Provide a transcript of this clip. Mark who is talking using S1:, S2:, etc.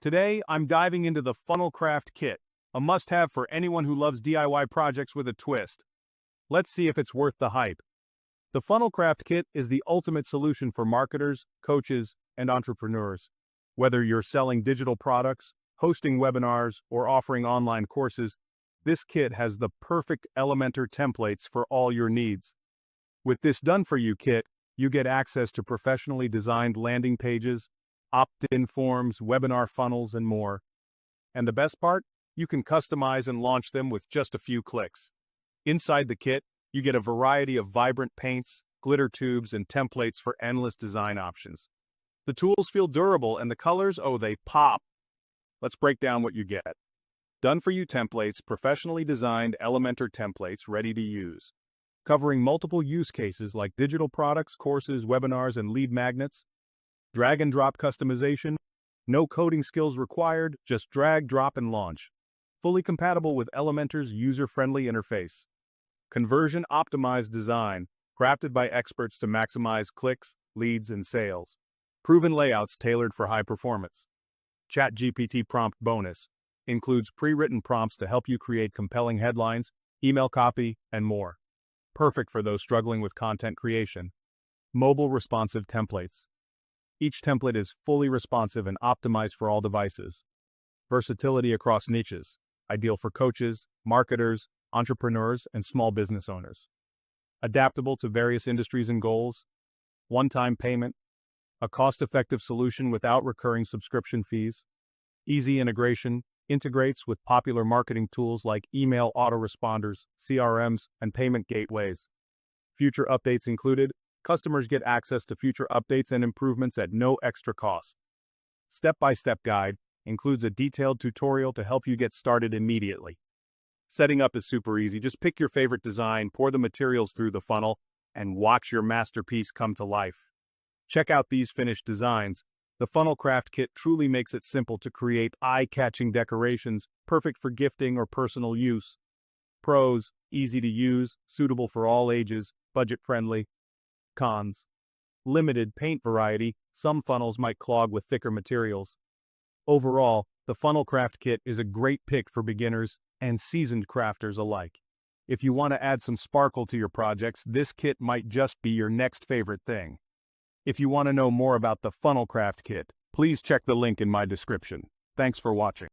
S1: Today, I'm diving into the FunnelCraft Kit, a must-have for anyone who loves DIY projects with a twist. Let's see if it's worth the hype. The FunnelCraft Kit is the ultimate solution for marketers, coaches, and entrepreneurs. Whether you're selling digital products, hosting webinars, or offering online courses, this kit has the perfect Elementor templates for all your needs. With this done-for-you kit, you get access to professionally designed landing pages, opt-in forms, webinar funnels, and more. And the best part? You can customize and launch them with just a few clicks. Inside the kit, you get a variety of vibrant paints, glitter tubes, and templates for endless design options. The tools feel durable, and the colors, oh, they pop. Let's break down what you get. Done-for-you templates, professionally designed Elementor templates ready to use. Covering multiple use cases like digital products, courses, webinars, and lead magnets. Drag and drop customization. No coding skills required, just drag, drop, and launch. Fully compatible with Elementor's user-friendly interface. Conversion optimized design, crafted by experts to maximize clicks, leads, and sales. Proven layouts tailored for high performance. ChatGPT prompt bonus includes pre-written prompts to help you create compelling headlines, email copy, and more. Perfect for those struggling with content creation. Mobile responsive templates. Each template is fully responsive and optimized for all devices. Versatility across niches, ideal for coaches, marketers, entrepreneurs, and small business owners. Adaptable to various industries and goals. One-time payment. A cost-effective solution without recurring subscription fees. Easy integration. Integrates with popular marketing tools like email autoresponders, CRMs, and payment gateways. Future updates included. Customers get access to future updates and improvements at no extra cost. Step-by-step guide includes a detailed tutorial to help you get started immediately. Setting up is super easy. Just pick your favorite design, pour the materials through the funnel, and watch your masterpiece come to life. Check out these finished designs. The FunnelCraft Kit truly makes it simple to create eye-catching decorations, perfect for gifting or personal use. Pros: easy to use, suitable for all ages, budget-friendly. Cons: limited paint variety, some funnels might clog with thicker materials. Overall, the FunnelCraft Kit is a great pick for beginners and seasoned crafters alike. If you want to add some sparkle to your projects, this kit might just be your next favorite thing. If you want to know more about the FunnelCraft Kit, please check the link in my description. Thanks for watching.